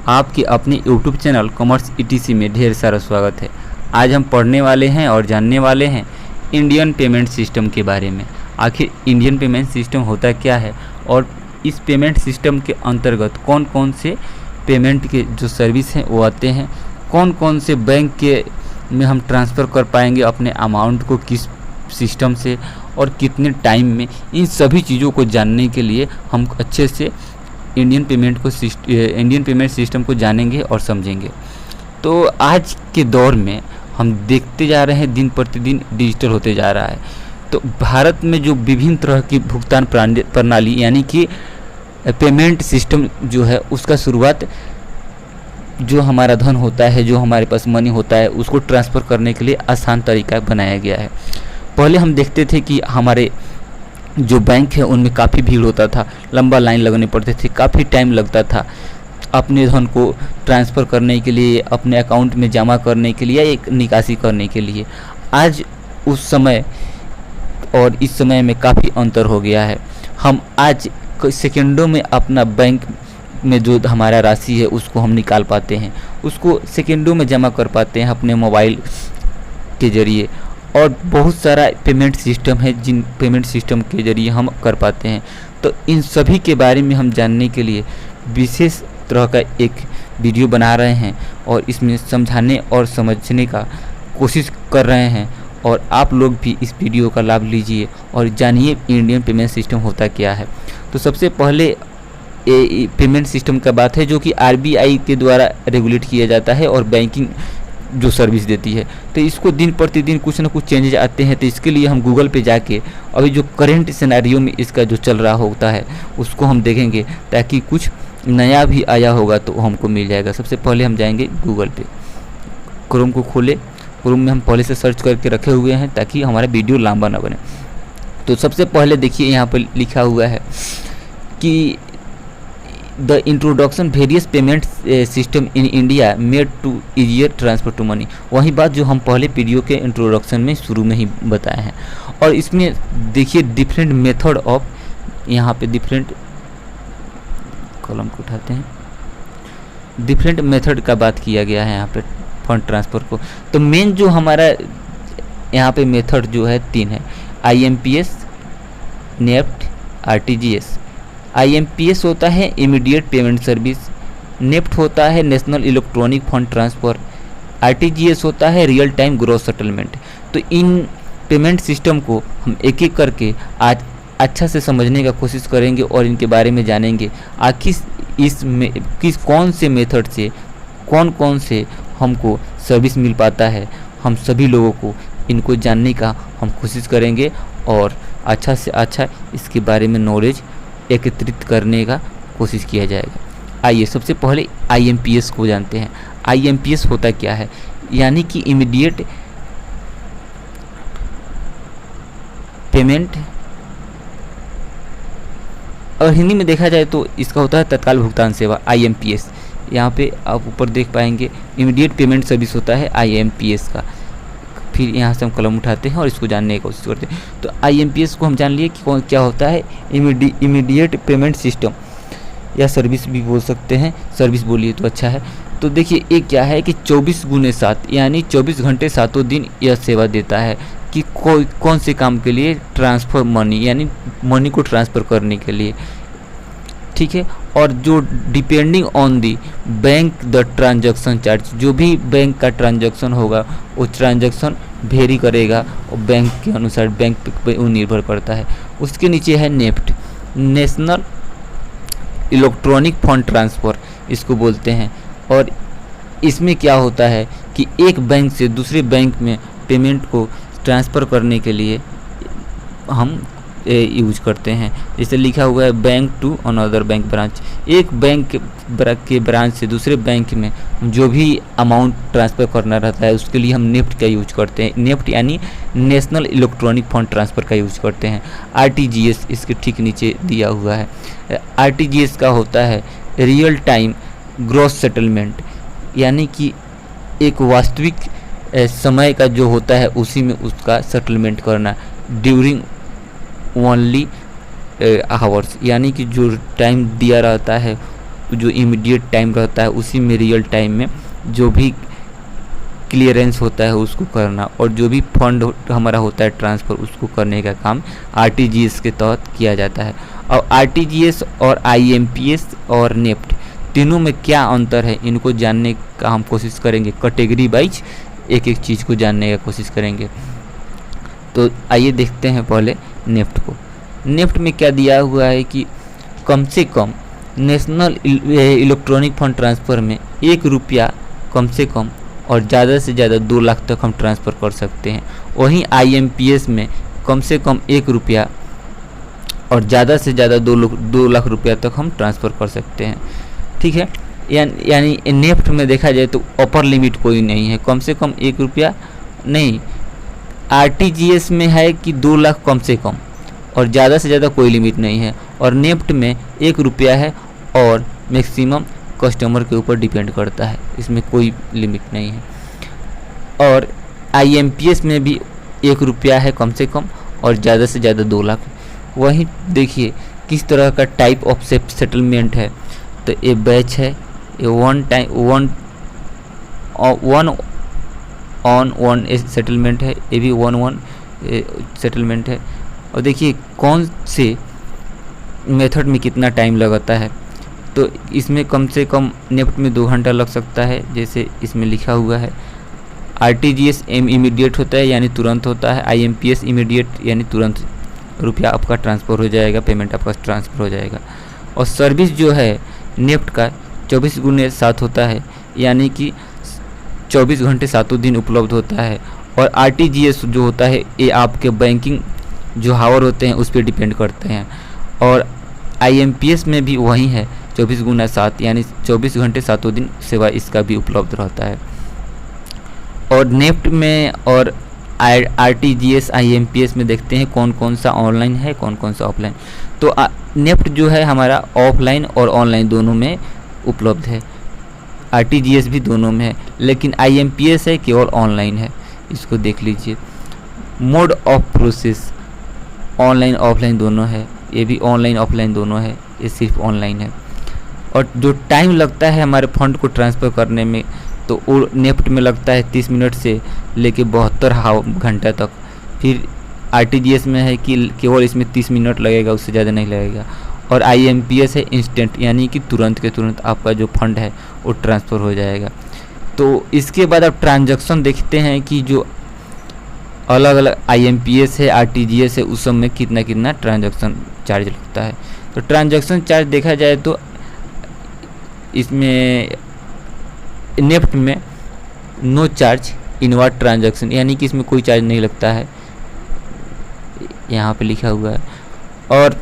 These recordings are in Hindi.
आपके अपने YouTube चैनल कॉमर्स ETC में ढेर सारा स्वागत है। आज हम पढ़ने वाले हैं और जानने वाले हैं इंडियन पेमेंट सिस्टम के बारे में। आखिर इंडियन पेमेंट सिस्टम होता क्या है और इस पेमेंट सिस्टम के अंतर्गत कौन कौन से पेमेंट के जो सर्विस हैं वो आते हैं, कौन कौन से बैंक के में हम ट्रांसफ़र कर पाएंगे अपने अमाउंट को किस सिस्टम से और कितने टाइम में। इन सभी चीज़ों को जानने के लिए हम अच्छे से इंडियन पेमेंट सिस्टम को जानेंगे और समझेंगे। तो आज के दौर में हम देखते जा रहे हैं दिन प्रतिदिन डिजिटल होते जा रहा है। तो भारत में जो विभिन्न तरह की भुगतान प्रणाली यानी कि पेमेंट सिस्टम जो है उसका शुरुआत जो हमारा धन होता है, जो हमारे पास मनी होता है, उसको ट्रांसफ़र करने के लिए आसान तरीका बनाया गया है। पहले हम देखते थे कि हमारे जो बैंक है उनमें काफ़ी भीड़ होता था, लंबा लाइन लगने पड़ते थे, काफ़ी टाइम लगता था अपने धन को ट्रांसफ़र करने के लिए, अपने अकाउंट में जमा करने के लिए या एक निकासी करने के लिए। आज उस समय और इस समय में काफ़ी अंतर हो गया है। हम आज सेकंडों में अपना बैंक में जो हमारा राशि है उसको हम निकाल पाते हैं, उसको सेकंडों में जमा कर पाते हैं अपने मोबाइल के ज़रिए। और बहुत सारा पेमेंट सिस्टम है जिन पेमेंट सिस्टम के ज़रिए हम कर पाते हैं। तो इन सभी के बारे में हम जानने के लिए विशेष तरह का एक वीडियो बना रहे हैं और इसमें समझाने और समझने का कोशिश कर रहे हैं। और आप लोग भी इस वीडियो का लाभ लीजिए और जानिए इंडियन पेमेंट सिस्टम होता क्या है। तो सबसे पहले पेमेंट सिस्टम का बात है जो कि RBI के द्वारा रेगुलेट किया जाता है और बैंकिंग जो सर्विस देती है। तो इसको दिन प्रतिदिन कुछ ना कुछ चेंजेज आते हैं। तो इसके लिए हम गूगल पे जाके अभी जो करंट सिनेरियो में इसका जो चल रहा होता है उसको हम देखेंगे, ताकि कुछ नया भी आया होगा तो हमको मिल जाएगा। सबसे पहले हम जाएंगे गूगल पे, क्रोम को खोले। क्रोम में हम पहले से सर्च करके रखे हुए हैं ताकि हमारा वीडियो लंबा ना बने। तो सबसे पहले देखिए यहाँ पर लिखा हुआ है कि the introduction various payment system in India made to easier transfer to money. वही बात जो हम पहले वीडियो के इंट्रोडक्शन में शुरू में ही बताए हैं। और इसमें देखिए डिफरेंट मेथड ऑफ, यहाँ पे डिफरेंट कॉलम को उठाते हैं, डिफरेंट मेथड का बात किया गया है यहाँ पे फंड ट्रांसफ़र को। तो मेन जो हमारा यहाँ पे मेथड जो है 3 है, IMPS, नेफ्ट, RTGS। IMPS होता है इमीडिएट पेमेंट सर्विस, नेफ्ट होता है national electronic fund transfer, RTGS होता है रियल टाइम ग्रॉस सेटलमेंट। तो इन पेमेंट सिस्टम को हम एक एक करके आज अच्छा से समझने का कोशिश करेंगे और इनके बारे में जानेंगे। आखिर इसमें कौन से मेथड से कौन कौन से हमको सर्विस मिल पाता है, हम सभी लोगों को इनको जानने का हम कोशिश करेंगे और अच्छा से अच्छा इसके बारे में नॉलेज एकत्रित करने का कोशिश किया जाएगा। आइए सबसे पहले IMPS को जानते हैं। IMPS होता क्या है, यानी कि इमीडिएट पेमेंट, और हिंदी में देखा जाए तो इसका होता है तत्काल भुगतान सेवा IMPS। यहाँ पे आप ऊपर देख पाएंगे इमीडिएट पेमेंट सर्विस होता है IMPS का। फिर यहाँ से हम कलम उठाते हैं और इसको जानने की कोशिश करते हैं। तो IMPS को हम जान लिए कि क्या होता है, इमीडिएट पेमेंट सिस्टम या सर्विस भी बोल सकते हैं, सर्विस बोलिए तो अच्छा है। तो देखिए एक क्या है कि 24x7 यानी 24 घंटे 7 दिन यह सेवा देता है कि कौन से काम के लिए, ट्रांसफ़र मनी यानी मनी को ट्रांसफ़र करने के लिए, ठीक है। और जो depending on the bank the transaction charge, जो भी बैंक का ट्रांजैक्शन होगा वो ट्रांजैक्शन वेरी करेगा और बैंक के अनुसार बैंक पे वो निर्भर करता है। उसके नीचे है NEFT, national electronic fund transfer इसको बोलते हैं। और इसमें क्या होता है कि एक बैंक से दूसरे बैंक में पेमेंट को ट्रांसफ़र करने के लिए हम यूज करते हैं। जैसे लिखा हुआ है bank to another bank branch, एक बैंक के ब्रांच से दूसरे बैंक में जो भी अमाउंट ट्रांसफ़र करना रहता है उसके लिए हम नेफ्ट का यूज करते हैं। नेफ्ट यानी नेशनल इलेक्ट्रॉनिक फंड ट्रांसफ़र का यूज करते हैं। RTGS इसके ठीक नीचे दिया हुआ है। RTGS का होता है रियल टाइम ग्रॉस सेटलमेंट, यानी कि एक वास्तविक समय का जो होता है उसी में उसका सेटलमेंट करना ड्यूरिंग ओनली आवर्स, यानी कि जो टाइम दिया रहता है, जो इमीडिएट टाइम रहता है उसी में रियल टाइम में जो भी क्लियरेंस होता है उसको करना, और जो भी फंड हमारा होता है ट्रांसफ़र उसको करने का काम आरटीजीएस के तहत किया जाता है। अब आरटीजीएस और आईएमपीएस और नेफ्ट तीनों में क्या अंतर है, इनको जानने का हम कोशिश करेंगे। कैटेगरी वाइज एक एक चीज़ को जानने का कोशिश करेंगे। तो आइए देखते हैं पहले नेफ्ट को। नेफ्ट में क्या दिया हुआ है कि कम से कम नेशनल इलेक्ट्रॉनिक फंड ट्रांसफ़र में 1 रुपया कम से कम और ज़्यादा से ज़्यादा 2 लाख तक हम ट्रांसफ़र कर सकते हैं। वहीं आईएमपीएस में कम से कम 1 रुपया और ज़्यादा से ज़्यादा 2 लाख रुपया तक हम ट्रांसफ़र कर सकते हैं। ठीक है, यानी नेफ्ट में देखा जाए तो अपर लिमिट कोई नहीं है, कम से कम 1 रुपया नहीं। आरटीजीएस में है कि 2 लाख कम से कम और ज़्यादा से ज़्यादा कोई लिमिट नहीं है, और नेफ्ट में 1 रुपया है और मैक्सिमम कस्टमर के ऊपर डिपेंड करता है, इसमें कोई लिमिट नहीं है। और आईएमपीएस में भी 1 रुपया है कम से कम और ज़्यादा से ज़्यादा 2 लाख। वहीं देखिए किस तरह का टाइप ऑफ सेटलमेंट है, तो ये बैच है, ये वन ऑन वन सेटलमेंट है, ये भी 1-1 सेटलमेंट है। और देखिए कौन से मेथड में कितना टाइम लगता है, तो इसमें कम से कम नेफ्ट में 2 घंटा लग सकता है, जैसे इसमें लिखा हुआ है। आरटीजीएस इमीडिएट होता है यानी तुरंत होता है, आईएमपीएस इमीडिएट यानी तुरंत रुपया आपका ट्रांसफ़र हो जाएगा, पेमेंट आपका ट्रांसफ़र हो जाएगा। और सर्विस जो है नेफ्ट का 24x7 होता है, यानी कि 24 घंटे 7 दिन उपलब्ध होता है। और आरटीजीएस जो होता है ये आपके बैंकिंग जो हावर होते हैं उस पर डिपेंड करते हैं। और आईएमपीएस में भी वही है 24x7, यानी 24 घंटे 7 दिन सेवा इसका भी उपलब्ध रहता है। और नेफ्ट में और आरटीजीएस आईएमपीएस में देखते हैं कौन कौन सा ऑनलाइन है, कौन कौन सा ऑफलाइन। तो नेफ्ट जो है हमारा ऑफलाइन और ऑनलाइन दोनों में उपलब्ध है, आरटीजीएस भी दोनों में है, लेकिन आईएमपीएस है केवल ऑनलाइन है। इसको देख लीजिए। Mode of process online offline दोनों है, ये भी ऑनलाइन ऑफलाइन दोनों है, ये सिर्फ ऑनलाइन है। और जो टाइम लगता है हमारे फंड को ट्रांसफ़र करने में, तो वो नेफ्ट में लगता है 30 मिनट से लेके 72 घंटा तक। फिर आरटीजीएस में है कि केवल इसमें 30 मिनट लगेगा, उससे ज़्यादा नहीं लगेगा। और आईएमपीएस है इंस्टेंट, यानी कि तुरंत के तुरंत आपका जो फंड है वो ट्रांसफ़र हो जाएगा। तो इसके बाद आप ट्रांजैक्शन देखते हैं कि जो अलग अलग आईएमपीएस है, आरटीजीएस है, उस सब में कितना कितना ट्रांजैक्शन चार्ज लगता है। तो ट्रांजैक्शन चार्ज देखा जाए तो इसमें नेफ्ट में नो चार्ज इनवर्ट ट्रांजैक्शन, यानी कि इसमें कोई चार्ज नहीं लगता है, यहाँ पे लिखा हुआ है। और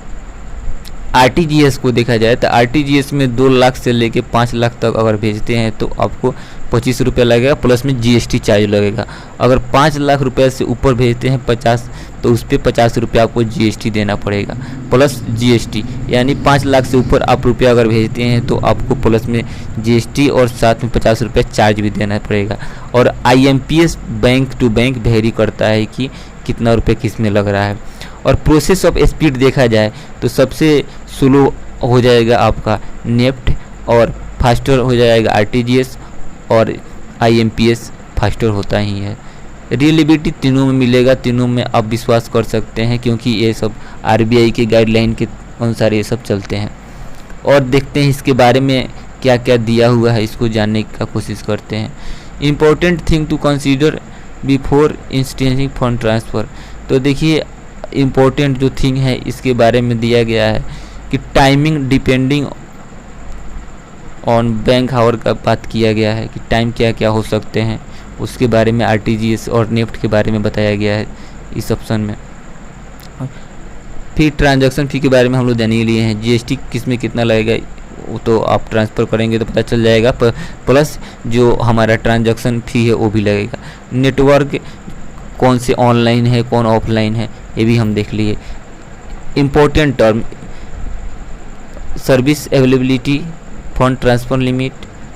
आरटीजीएस को देखा जाए तो आरटीजीएस में 2 लाख से लेके 5 लाख तक अगर भेजते हैं तो आपको 25 रुपये लगेगा, प्लस में जीएसटी चार्ज लगेगा। अगर 5 लाख रुपये से ऊपर भेजते हैं 50, तो उस पर 50 रुपये आपको जीएसटी देना पड़ेगा, प्लस जीएसटी। यानी 5 लाख से ऊपर आप रुपया अगर भेजते हैं तो आपको प्लस में जीएसटी और साथ में 50 रुपये चार्ज भी देना पड़ेगा। और IMPS bank to bank vary करता है कि कितना रुपये किस में लग रहा है। और प्रोसेस ऑफ स्पीड देखा जाए तो सबसे स्लो हो जाएगा आपका नेफ्ट, और फास्टर हो जाएगा आरटीजीएस, और आईएमपीएस फास्टर होता ही है। रियलिबिलिटी तीनों में मिलेगा, तीनों में आप विश्वास कर सकते हैं, क्योंकि ये सब आरबीआई के गाइडलाइन के अनुसार ये सब चलते हैं। और देखते हैं इसके बारे में क्या क्या दिया हुआ है, इसको जानने का कोशिश करते हैं। Important thing to consider before initiating fund transfer. तो देखिए इम्पोर्टेंट जो थिंग है इसके बारे में दिया गया है कि timing depending on bank hour का बात किया गया है कि टाइम क्या क्या हो सकते हैं, उसके बारे में आरटीजीएस और नेफ्ट के बारे में बताया गया है इस ऑप्शन में। फिर ट्रांजैक्शन फ़ी के बारे में हम लोग जान ही लिए हैं, जीएसटी किस में कितना लगेगा वो तो आप ट्रांसफ़र करेंगे तो पता चल जाएगा, प्लस जो हमारा ट्रांजैक्शन फ़ी है वो भी लगेगा। नेटवर्क कौन से ऑनलाइन है कौन ऑफलाइन है ये भी हम देख लिए। Important term service availability, fund transfer limit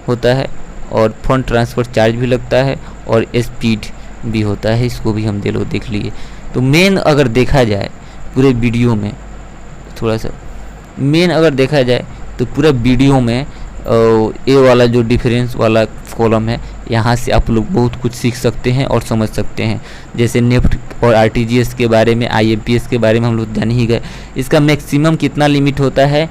होता है, और फंड ट्रांसफ़र चार्ज भी लगता है, और स्पीड भी होता है, इसको भी हम देख लिए। तो मेन अगर देखा जाए पूरे वीडियो में थोड़ा सा मेन अगर देखा जाए तो पूरा वीडियो में ए वाला जो डिफरेंस वाला कॉलम है, यहाँ से आप लोग बहुत कुछ सीख सकते हैं और समझ सकते हैं। जैसे नेफ्ट और आरटीजीएस के बारे में, आईएमपीएस के बारे में हम लोग जान ही गए। इसका मैक्सिमम कितना लिमिट होता है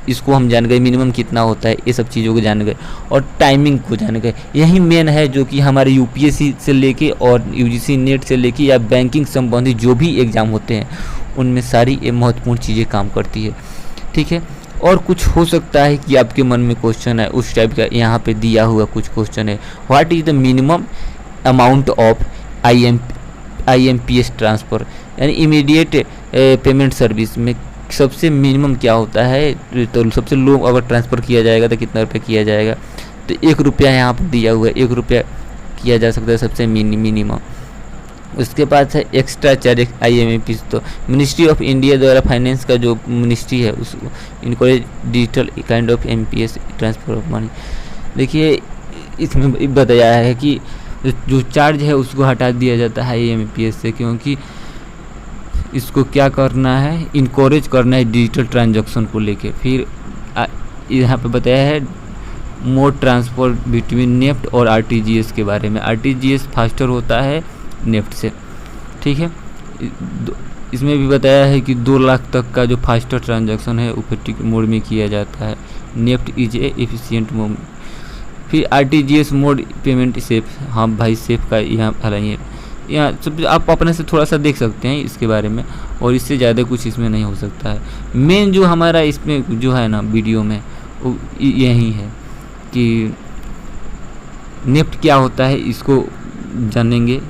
इसको हम जान गए, मिनिमम कितना होता है ये सब चीज़ों को जान गए, और टाइमिंग को जान गए। यही मेन है जो कि हमारे यूपीएससी से लेके और यूजीसी नेट से लेके या बैंकिंग संबंधी जो भी एग्ज़ाम होते हैं उनमें सारी ये महत्वपूर्ण चीज़ें काम करती है। ठीक है, और कुछ हो सकता है कि आपके मन में क्वेश्चन है उस टाइप का, यहाँ पे दिया हुआ कुछ क्वेश्चन है, what is the minimum amount of IMPS transfer, यानी इमीडिएट पेमेंट सर्विस में सबसे मिनिमम क्या होता है, तो सबसे लो अगर ट्रांसफ़र किया जाएगा तो कितना रुपये किया जाएगा। तो 1 रुपया यहाँ पर दिया हुआ है, 1 रुपया किया जा सकता है सबसे मिनिमम। उसके बाद है एक्स्ट्रा चार्ज आईएमपीएस, तो मिनिस्ट्री ऑफ इंडिया द्वारा फाइनेंस का जो मिनिस्ट्री है उस encourage digital kind of MPS transfer of money. देखिए इसमें बताया है कि जो चार्ज है उसको हटा दिया जाता है आईएमपीएस से, क्योंकि इसको क्या करना है, इनकोरेज करना है डिजिटल ट्रांजैक्शन को लेके। फिर यहाँ पे बताया है मोड ट्रांसफर बिटवीन नेफ्ट और आरटीजीएस के बारे में। आरटीजीएस फास्टर होता है नेफ्ट से। ठीक है, इसमें भी बताया है कि 2 लाख तक का जो फास्टर ट्रांजैक्शन है ऑटोमेटिक मोड में किया जाता है। NEFT is a efficient mode. फिर आरटीजीएस मोड पेमेंट सेफ, हाँ भाई सेफ का यहाँ हालांकि यहाँ सब आप अपने से थोड़ा सा देख सकते हैं इसके बारे में, और इससे ज़्यादा कुछ इसमें नहीं हो सकता है। मेन जो हमारा इसमें जो है ना वीडियो में वो यही है कि नेफ्ट क्या होता है इसको जानेंगे,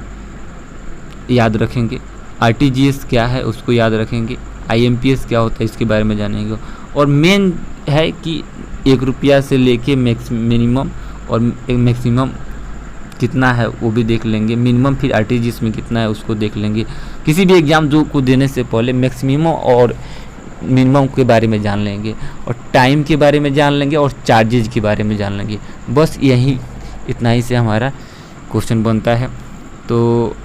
याद रखेंगे, आरटीजीएस क्या है उसको याद रखेंगे, आईएमपीएस क्या होता है इसके बारे में जानेंगे, और मेन है कि 1 रुपया से लेके मिनिमम और मैक्सिमम कितना है वो भी देख लेंगे, मिनिमम फिर आरटीजीएस में कितना है उसको देख लेंगे। किसी भी एग्ज़ाम जो को देने से पहले मैक्सिमम और मिनिमम के बारे में जान लेंगे, और टाइम के बारे में जान लेंगे, और चार्जेज के बारे में जान लेंगे। बस यही इतना ही से हमारा क्वेश्चन बनता है। तो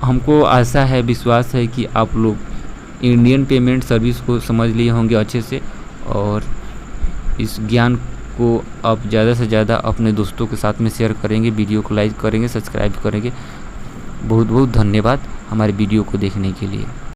हमको आशा है, विश्वास है कि आप लोग इंडियन पेमेंट सर्विस को समझ लिए होंगे अच्छे से, और इस ज्ञान को आप ज़्यादा से ज़्यादा अपने दोस्तों के साथ में शेयर करेंगे, वीडियो को लाइक करेंगे, सब्सक्राइब करेंगे। बहुत बहुत धन्यवाद हमारे वीडियो को देखने के लिए।